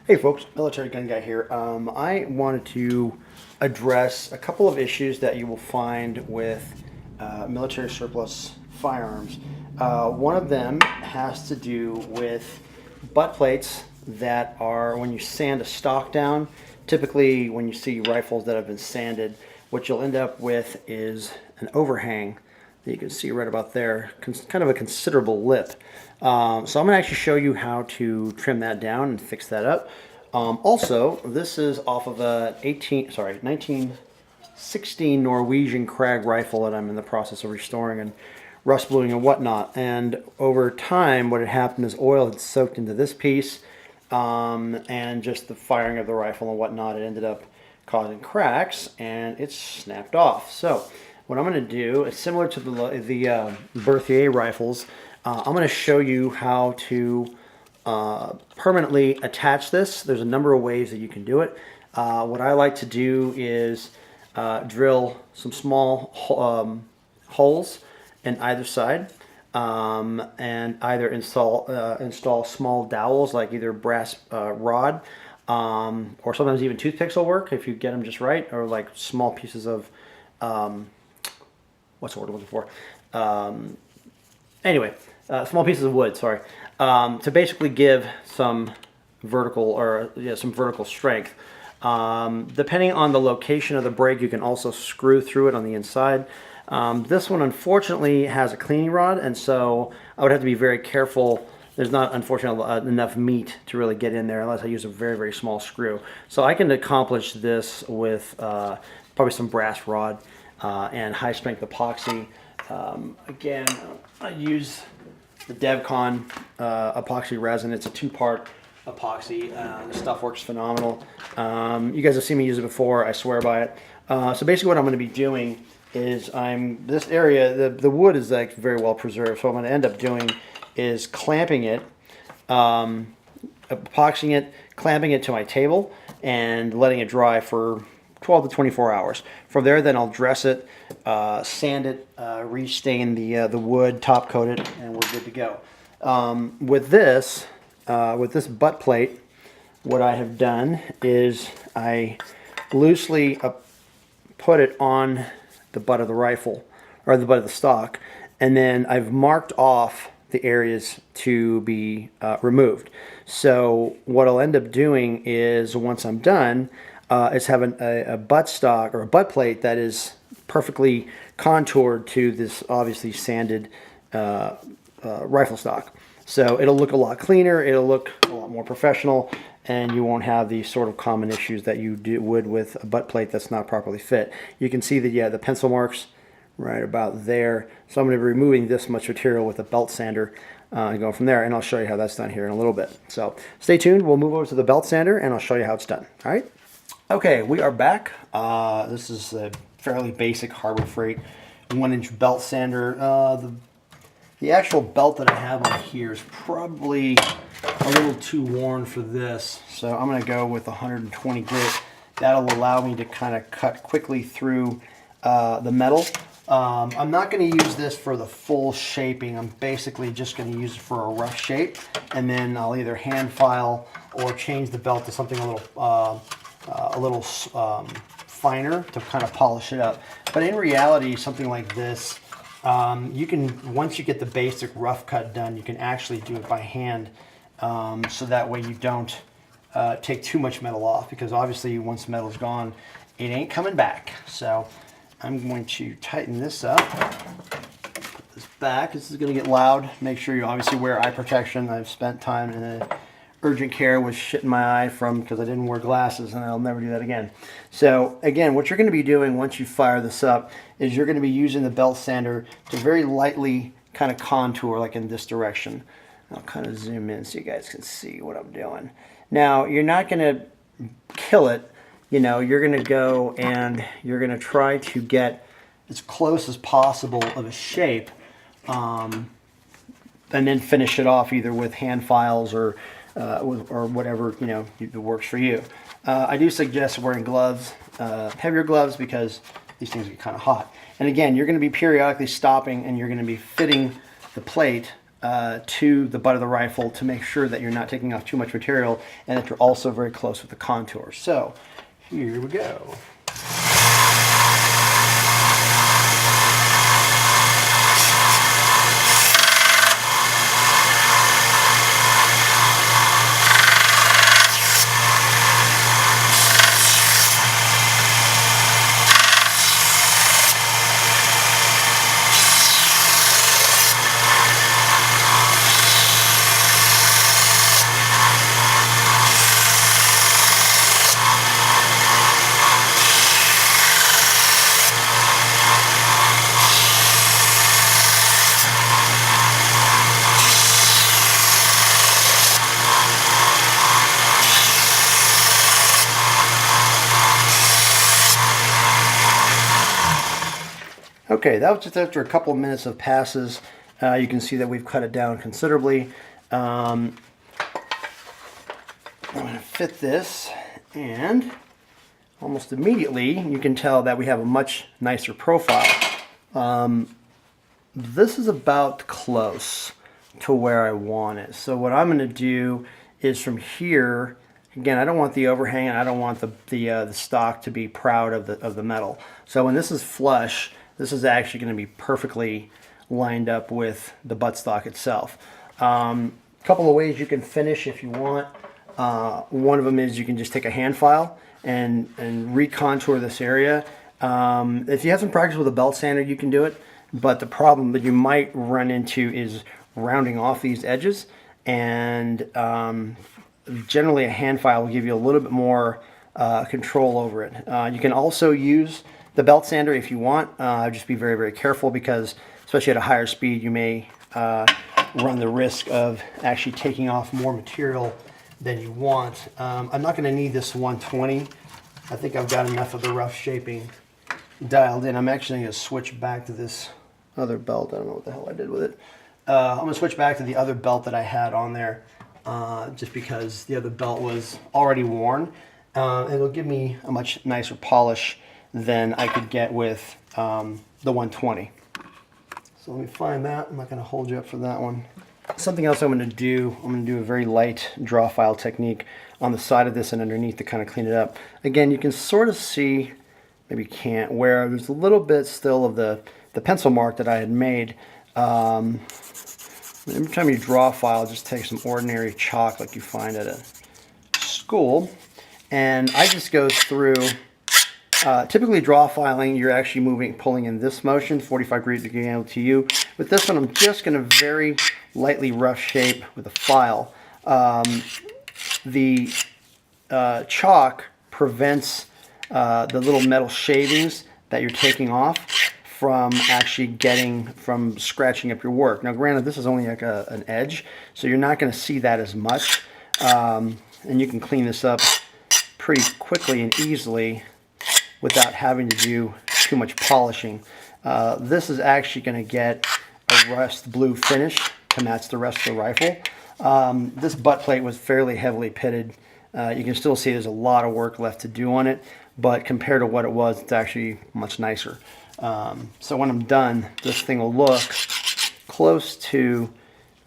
Hey folks, Military Gun Guy here. I wanted to address a couple of issues that you will find with military surplus firearms. One of them has to do with butt plates that are, when you sand a stock down, typically when you see rifles that have been sanded, what you'll end up with is an overhang that you can see right about there, kind of a considerable lip. So I'm going to actually show you how to trim that down and fix that up. Also, this is off of a 1916 Norwegian Krag rifle that I'm in the process of restoring and rust bluing and whatnot. And over time, what had happened is oil had soaked into this piece, and just the firing of the rifle and whatnot, it ended up causing cracks, and it snapped off. So what I'm going to do is similar to the Berthier rifles. I'm going to show you how to permanently attach this. There's a number of ways that you can do it. What I like to do is drill some small holes in either side, and either install small dowels, like either brass rod, or sometimes even toothpicks will work if you get them just right, or like small pieces of what's the word I'm looking for? Small pieces of wood, sorry, to basically give some vertical strength. Depending on the location of the break, you can also screw through it on the inside. This one unfortunately has a cleaning rod, and so I would have to be very careful. There's not, unfortunately, enough meat to really get in there unless I use a very, very small screw. So I can accomplish this with probably some brass rod and high-strength epoxy. Again, I use the DevCon epoxy resin. It's a two-part epoxy. The stuff works phenomenal. You guys have seen me use it before. I swear by it. So basically what I'm going to be doing is this area, the wood is like very well preserved. So what I'm going to end up doing is clamping it, epoxying it, clamping it to my table, and letting it dry for 12 to 24 hours. From there, then I'll dress it, sand it, restain the wood, top coat it, and we're good to go. With this butt plate, what I have done is I loosely put it on the butt of the rifle, or the butt of the stock, and then I've marked off the areas to be removed. So what I'll end up doing is, once I'm done, is having a butt stock or a butt plate that is perfectly contoured to this obviously sanded rifle stock. So it'll look a lot cleaner, it'll look a lot more professional, and you won't have these sort of common issues that you would with a butt plate that's not properly fit. You can see the pencil marks right about there. So I'm going to be removing this much material with a belt sander and go from there, and I'll show you how that's done here in a little bit. So stay tuned, we'll move over to the belt sander and I'll show you how it's done. All right? Okay, we are back. This is a fairly basic Harbor Freight 1-inch belt sander. The actual belt that I have on here is probably a little too worn for this, so I'm going to go with 120 grit. That'll allow me to kind of cut quickly through the metal. I'm not going to use this for the full shaping. I'm basically just going to use it for a rough shape, and then I'll either hand file or change the belt to something a little finer to kind of polish it up. But in reality, something like this, you can, once you get the basic rough cut done, you can actually do it by hand, so that way you don't take too much metal off, because obviously once metal's gone, it ain't coming back. So I'm going to tighten this up, put this back. This is going to get loud. Make sure you obviously wear eye protection. I've spent time in a urgent care with shit in my eye because I didn't wear glasses, and I'll never do that again. So again, what you're going to be doing once you fire this up is you're going to be using the belt sander to very lightly kind of contour, like in this direction. I'll kind of zoom in so you guys can see what I'm doing. Now, you're not going to kill it. You know, you're going to go and you're going to try to get as close as possible of a shape, and then finish it off either with hand files or whatever, that works for you. I do suggest wearing gloves, heavier gloves, because these things get kind of hot. And again, you're going to be periodically stopping, and you're going to be fitting the plate to the butt of the rifle to make sure that you're not taking off too much material and that you're also very close with the contour. So here we go. Okay, that was just after a couple of minutes of passes. You can see that we've cut it down considerably. I'm going to fit this, and almost immediately you can tell that we have a much nicer profile. This is about close to where I want it. So what I'm going to do is from here, again, I don't want the overhang, and I don't want the stock to be proud of the metal. So when this is flush, this is actually going to be perfectly lined up with the buttstock itself. A couple of ways you can finish if you want. One of them is you can just take a hand file and recontour this area. If you have some practice with a belt sander, you can do it. But the problem that you might run into is rounding off these edges. And generally a hand file will give you a little bit more control over it. You can also use the belt sander if you want. Just be very, very careful because especially at a higher speed you may run the risk of actually taking off more material than you want. I'm not going to need this 120. I think I've got enough of the rough shaping dialed in. I'm actually going to switch back to this other belt. I don't know what the hell I did with it. I'm going to switch back to the other belt that I had on there just because the other belt was already worn. It'll give me a much nicer polish than I could get with the 120. So let me find that. I'm not going to hold you up for that one. Something else I'm going to do a very light draw file technique on the side of this and underneath to kind of clean it up. Again, you can sort of see, maybe you can't, where there's a little bit still of the pencil mark that I had made. Every time you draw a file, just take some ordinary chalk like you find at a school, and I just go through. Typically draw filing, you're actually pulling in this motion, 45 degree angle to you. With this one, I'm just going to very lightly rough shape with a file. The chalk prevents the little metal shavings that you're taking off from actually from scratching up your work. Now granted, this is only like an edge, so you're not going to see that as much. And you can clean this up pretty quickly and easily without having to do too much polishing. This is actually going to get a rust blue finish to match the rest of the rifle. This butt plate was fairly heavily pitted. You can still see there's a lot of work left to do on it, but compared to what it was, it's actually much nicer. So when I'm done, this thing will look close to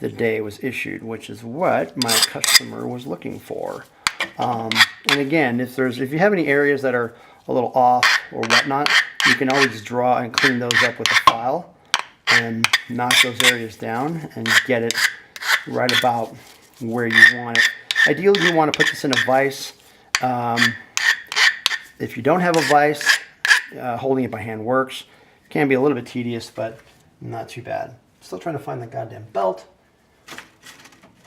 the day it was issued, which is what my customer was looking for. And again, if you have any areas that are a little off or whatnot, you can always draw and clean those up with a file and knock those areas down and get it right about where you want it. Ideally, you want to put this in a vise. If you don't have a vise, holding it by hand works. It can be a little bit tedious, but not too bad. Still trying to find the goddamn belt.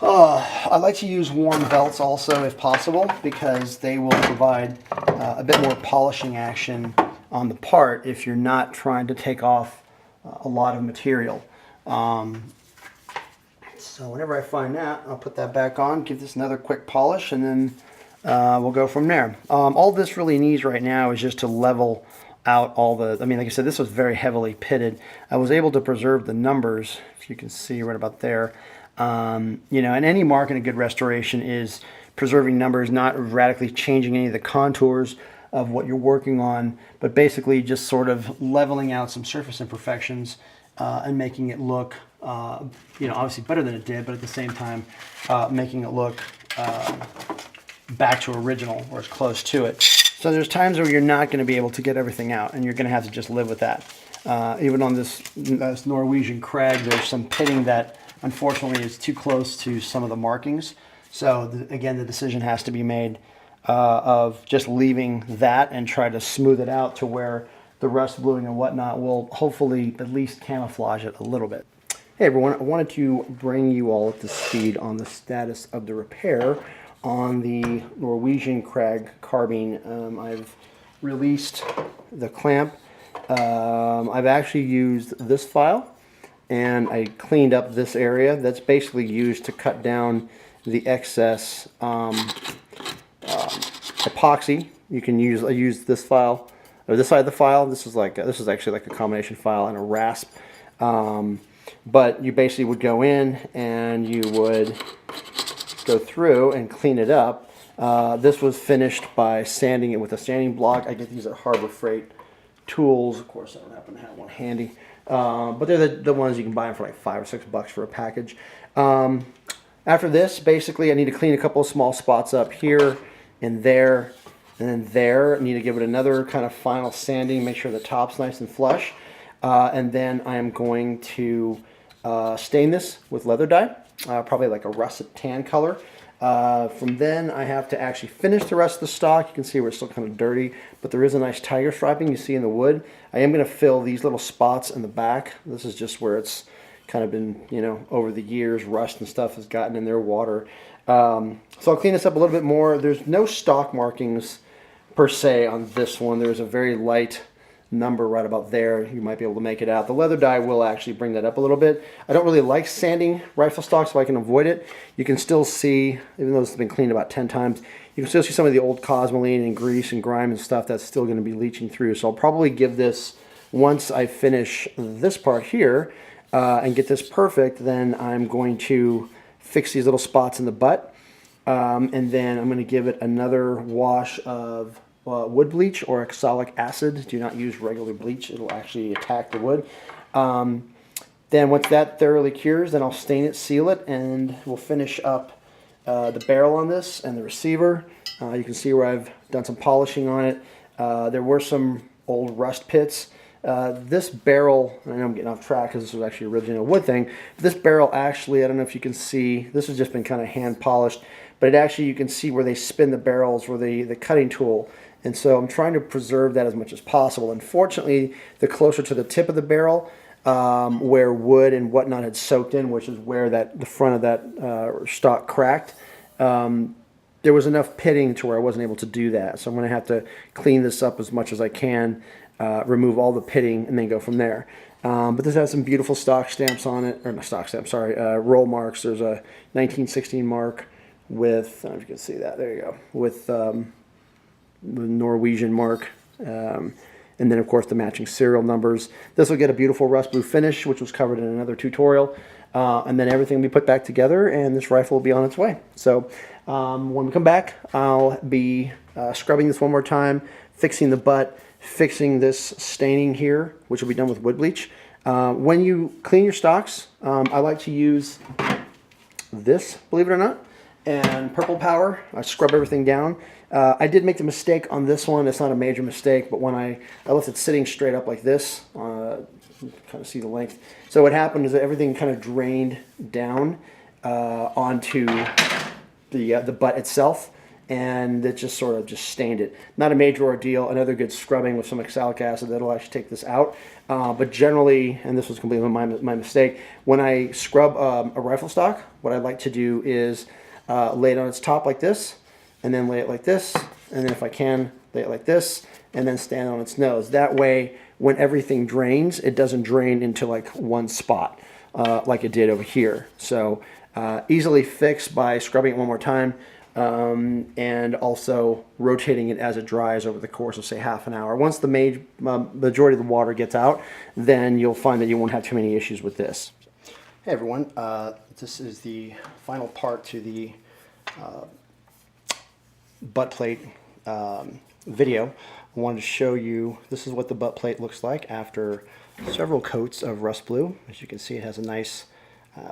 I like to use worn belts also if possible because they will provide a bit more polishing action on the part if you're not trying to take off a lot of material. So whenever I find that, I'll put that back on, give this another quick polish, and then we'll go from there. All this really needs right now is just to level out all the, like I said, this was very heavily pitted. I was able to preserve the numbers, if you can see right about there. And any mark in a good restoration is preserving numbers, not radically changing any of the contours of what you're working on, but basically just sort of leveling out some surface imperfections and making it look, obviously better than it did, but at the same time, making it look back to original or as close to it. So there's times where you're not going to be able to get everything out, and you're going to have to just live with that. Even on this Norwegian Krag, there's some pitting that unfortunately is too close to some of the markings. So again, the decision has to be made of just leaving that and try to smooth it out to where the rust, bluing, and whatnot will hopefully at least camouflage it a little bit. Hey everyone, I wanted to bring you all up to speed on the status of the repair on the Norwegian Krag carbine. I've released the clamp. I've actually used this file, and I cleaned up this area. That's basically used to cut down the excess epoxy. You can use, I used this file, or this side of the file. This is actually like a combination file and a rasp. But you basically would go in and you would go through and clean it up. This was finished by sanding it with a sanding block. I get these at Harbor Freight tools. Of course, I don't happen to have one handy. But they're the ones you can buy them for like $5 or $6 for a package. After this, basically, I need to clean a couple of small spots up here and there, and then there. I need to give it another kind of final sanding, make sure the top's nice and flush. And then I am going to stain this with leather dye, probably like a russet tan color. From then I have to actually finish the rest of the stock. You can see we're still kind of dirty, but there is a nice tiger striping you see in the wood. I am going to fill these little spots in the back. This is just where it's kind of been, over the years, rust and stuff has gotten in their water. So I'll clean this up a little bit more. There's no stock markings per se on this one. There's a very light number right about there. You might be able to make it out. The leather dye will actually bring that up a little bit. I don't really like sanding rifle stock, so I can avoid it. You can still see, even though this has been cleaned about 10 times, you can still see some of the old cosmoline and grease and grime and stuff that's still going to be leaching through. So I'll probably give this, once I finish this part here and get this perfect, then I'm going to fix these little spots in the butt. And then I'm going to give it another wash of wood bleach or oxalic acid. Do not use regular bleach. It'll actually attack the wood. Then once that thoroughly cures, then I'll stain it, seal it, and we'll finish up the barrel on this and the receiver. You can see where I've done some polishing on it. There were some old rust pits. This barrel, I know I'm getting off track because this was actually originally a wood thing, but this barrel actually, I don't know if you can see, this has just been kind of hand polished, but it actually, you can see where they spin the barrels where the cutting tool. And so I'm trying to preserve that as much as possible. Unfortunately, the closer to the tip of the barrel, where wood and whatnot had soaked in, which is where the front of that stock cracked, there was enough pitting to where I wasn't able to do that. So I'm going to have to clean this up as much as I can, remove all the pitting, and then go from there. But this has some beautiful stock stamps on it, or not stock stamps, sorry, roll marks. There's a 1916 mark with, I don't know if you can see that, there you go, with the Norwegian mark, and then of course the matching serial numbers. This will get a beautiful rust blue finish, which was covered in another tutorial, and then everything will be put back together, and this rifle will be on its way. So when we come back, I'll be scrubbing this one more time, fixing the butt, fixing this staining here, which will be done with wood bleach. When you clean your stocks, I like to use this, believe it or not, and Purple Power. I scrub everything down. I did make the mistake on this one. It's not a major mistake, but when I left it sitting straight up like this, you can kind of see the length. So what happened is that everything kind of drained down onto the butt itself, and it just sort of just stained it. Not a major ordeal. Another good scrubbing with some oxalic acid that'll actually take this out. But generally, and this was completely my mistake, when I scrub a rifle stock, what I like to do is lay it on its top like this, and then lay it like this, and then if I can, lay it like this, and then stand on its nose. That way, when everything drains, it doesn't drain into like one spot like it did over here. So easily fixed by scrubbing it one more time, and also rotating it as it dries over the course of, say, half an hour. Once the majority of the water gets out, then you'll find that you won't have too many issues with this. Hey everyone, this is the final part to the butt plate video. I wanted to show you, this is what the butt plate looks like after several coats of rust blue. As you can see, it has a nice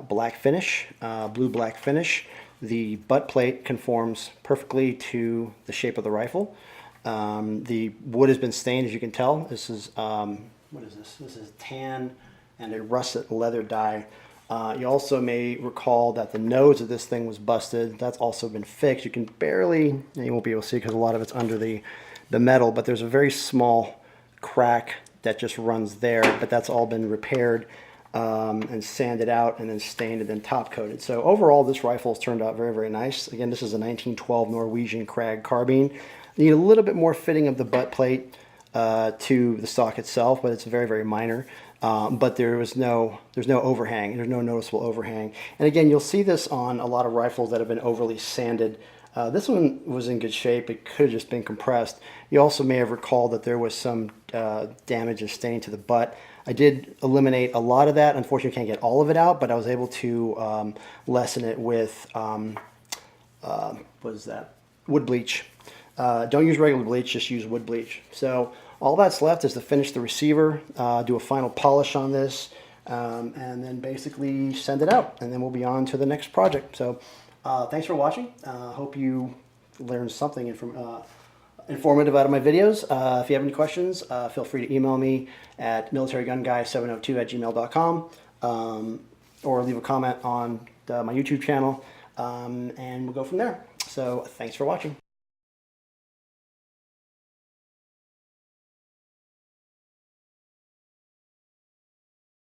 black finish, blue-black finish. The butt plate conforms perfectly to the shape of the rifle. The wood has been stained, as you can tell. This is, what is this? This is tan and a russet leather dye. You also may recall that the nose of this thing was busted. That's also been fixed. You can barely, you won't be able to see because a lot of it's under the metal, but there's a very small crack that just runs there, but that's all been repaired and sanded out and then stained and then top coated. So overall, this rifle has turned out very, very nice. Again, this is a 1912 Norwegian Krag carbine. You need a little bit more fitting of the butt plate to the stock itself, but it's very, very minor. But there's no overhang. There's no noticeable overhang. And again, you'll see this on a lot of rifles that have been overly sanded. This one was in good shape. It could have just been compressed. You also may have recalled that there was some damage and stain to the butt. I did eliminate a lot of that. Unfortunately, can't get all of it out, but I was able to lessen it with, what is that? Wood bleach. Don't use regular bleach, just use wood bleach. So all that's left is to finish the receiver, do a final polish on this, and then basically send it out, and then we'll be on to the next project. So thanks for watching. Hope you learned something informative out of my videos. If you have any questions, feel free to email me at militarygunguy702@gmail.com, or leave a comment on my YouTube channel, and we'll go from there. So thanks for watching.